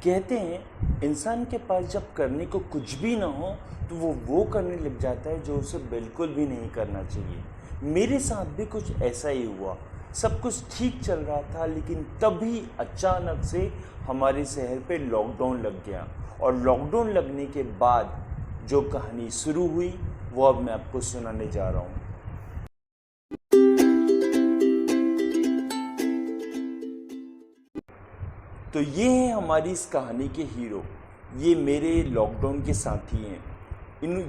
कहते हैं इंसान के पास जब करने को कुछ भी ना हो तो वो करने लग जाता है जो उसे बिल्कुल भी नहीं करना चाहिए। मेरे साथ भी कुछ ऐसा ही हुआ। सब कुछ ठीक चल रहा था, लेकिन तभी अचानक से हमारे शहर पे लॉकडाउन लग गया। और लॉकडाउन लगने के बाद जो कहानी शुरू हुई वो अब मैं आपको सुनाने जा रहा हूँ। तो ये है हमारी इस कहानी के हीरो। ये मेरे लॉकडाउन के साथी हैं।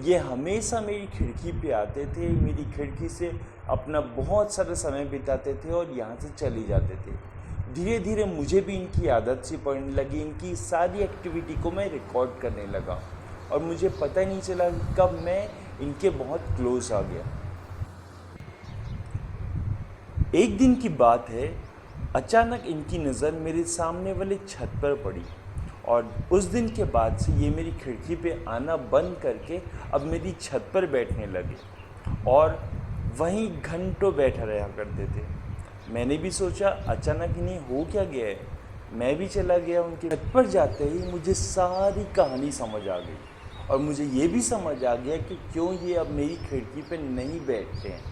ये हमेशा मेरी खिड़की पे आते थे, मेरी खिड़की से अपना बहुत सारा समय बिताते थे और यहाँ से चले जाते थे। धीरे धीरे मुझे भी इनकी आदत सी पड़ने लगी। इनकी सारी एक्टिविटी को मैं रिकॉर्ड करने लगा और मुझे पता ही नहीं चला कब मैं इनके बहुत क्लोज आ गया। एक दिन की बात है, अचानक इनकी नज़र मेरे सामने वाले छत पर पड़ी और उस दिन के बाद से ये मेरी खिड़की पे आना बंद करके अब मेरी छत पर बैठने लगे और वहीं घंटों बैठा रहा करते थे। मैंने भी सोचा अचानक इन्हें हो क्या गया है। मैं भी चला गया उनके छत पर। जाते ही मुझे सारी कहानी समझ आ गई और मुझे ये भी समझ आ गया कि क्यों ये अब मेरी खिड़की पे नहीं बैठते हैं।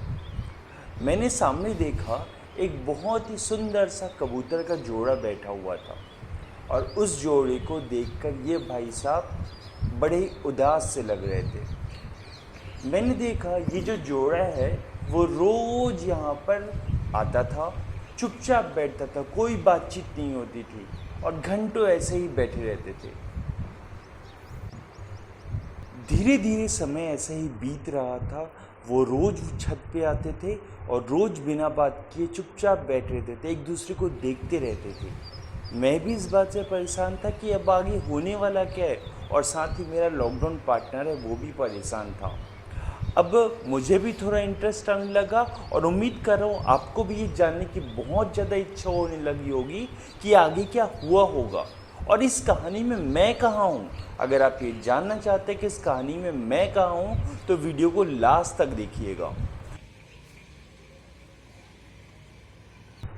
मैंने सामने देखा एक बहुत ही सुंदर सा कबूतर का जोड़ा बैठा हुआ था और उस जोड़े को देखकर ये भाई साहब बड़े उदास से लग रहे थे। मैंने देखा ये जो जोड़ा है वो रोज़ यहाँ पर आता था, चुपचाप बैठता था, कोई बातचीत नहीं होती थी और घंटों ऐसे ही बैठे रहते थे। धीरे धीरे समय ऐसे ही बीत रहा था। वो रोज़ छत पे आते थे और रोज़ बिना बात किए चुपचाप बैठ रहते थे, एक दूसरे को देखते रहते थे। मैं भी इस बात से परेशान था कि अब आगे होने वाला क्या है, और साथ ही मेरा लॉकडाउन पार्टनर है वो भी परेशान था। अब मुझे भी थोड़ा इंटरेस्ट आने लगा और उम्मीद कर रहा हूँ आपको भी ये जानने की बहुत ज़्यादा इच्छा होने लगी होगी कि आगे क्या हुआ होगा और इस कहानी में मैं कहाँ हूँ। अगर आप ये जानना चाहते हैं कि इस कहानी में मैं कहाँ हूँ तो वीडियो को लास्ट तक देखिएगा।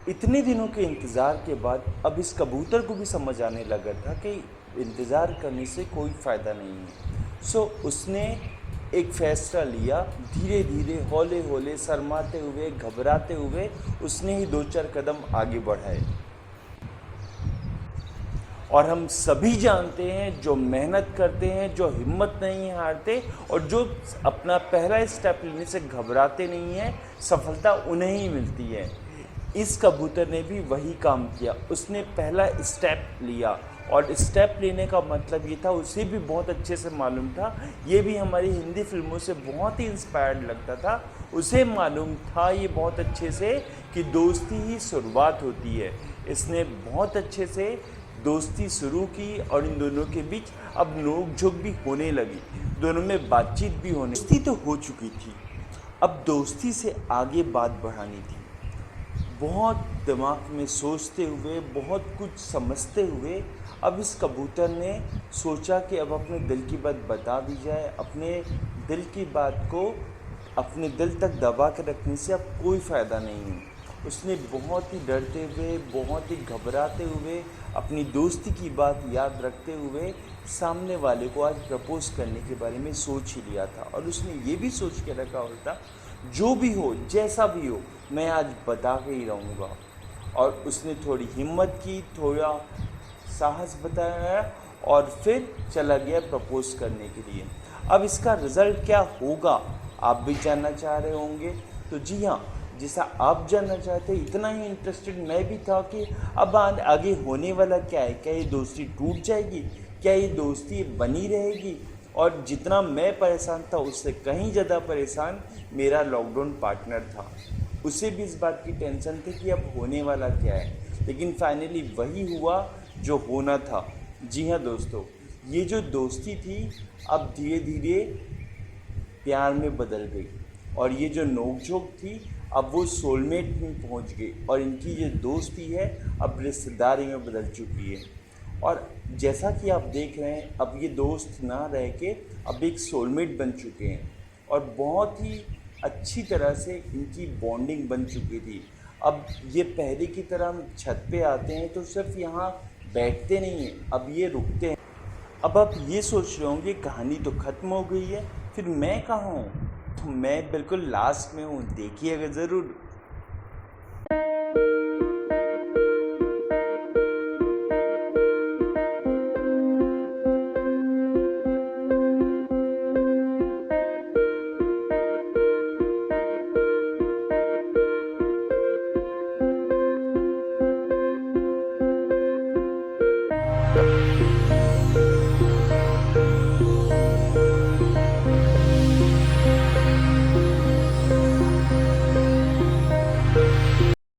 इतने दिनों के इंतज़ार के बाद अब इस कबूतर को भी समझ आने लगा था कि इंतज़ार करने से कोई फ़ायदा नहीं है। सो उसने एक फ़ैसला लिया। धीरे धीरे हौले हौले शर्माते हुए घबराते हुए उसने ही 2-4 कदम आगे बढ़ाए। और हम सभी जानते हैं जो मेहनत करते हैं, जो हिम्मत नहीं हारते और जो अपना पहला स्टेप लेने से घबराते नहीं हैं, सफलता उन्हें ही मिलती है। इस कबूतर ने भी वही काम किया। उसने पहला स्टेप लिया और स्टेप लेने का मतलब ये था, उसे भी बहुत अच्छे से मालूम था, ये भी हमारी हिंदी फिल्मों से बहुत ही इंस्पायर्ड लगता था। उसे मालूम था ये बहुत अच्छे से कि दोस्ती ही शुरुआत होती है। इसने बहुत अच्छे से दोस्ती शुरू की और इन दोनों के बीच अब नोक झोंक भी होने लगी, दोनों में बातचीत भी होने। दोस्ती तो हो चुकी थी, अब दोस्ती से आगे बात बढ़ानी थी। बहुत दिमाग में सोचते हुए, बहुत कुछ समझते हुए अब इस कबूतर ने सोचा कि अब अपने दिल की बात बता दी जाए। अपने दिल की बात को अपने दिल तक दबा के रखने से अब कोई फ़ायदा नहीं है। उसने बहुत ही डरते हुए, बहुत ही घबराते हुए, अपनी दोस्ती की बात याद रखते हुए सामने वाले को आज प्रपोज़ करने के बारे में सोच ही लिया था। और उसने ये भी सोच के रखा होता, जो भी हो, जैसा भी हो, मैं आज बता के ही रहूँगा। और उसने थोड़ी हिम्मत की, थोड़ा साहस बताया और फिर चला गया प्रपोज़ करने के लिए। अब इसका रिज़ल्ट क्या होगा आप भी जानना चाह रहे होंगे। तो जी हाँ, जैसा आप जानना चाहते हैं इतना ही इंटरेस्टेड मैं भी था कि अब आगे होने वाला क्या है। क्या ये दोस्ती टूट जाएगी, क्या ये दोस्ती बनी रहेगी। और जितना मैं परेशान था उससे कहीं ज़्यादा परेशान मेरा लॉकडाउन पार्टनर था। उसे भी इस बात की टेंशन थी कि अब होने वाला क्या है, लेकिन फाइनली वही हुआ जो होना था। जी हाँ दोस्तों, ये जो दोस्ती थी अब धीरे धीरे प्यार में बदल गई और ये जो नोकझोंक थी अब वो सोलमेट में पहुंच गई और इनकी ये दोस्ती है अब रिश्तेदारी में बदल चुकी है। और जैसा कि आप देख रहे हैं अब ये दोस्त ना रह के अब एक सोलमेट बन चुके हैं और बहुत ही अच्छी तरह से इनकी बॉन्डिंग बन चुकी थी। अब ये पहले की तरह हम छत पे आते हैं तो सिर्फ यहाँ बैठते नहीं हैं, अब ये रुकते हैं। अब आप ये सोच रहे होंगे कहानी तो ख़त्म हो गई है, फिर मैं कहाँ हूँ? तो मैं बिल्कुल लास्ट में हूँ, देखिएगा ज़रूर।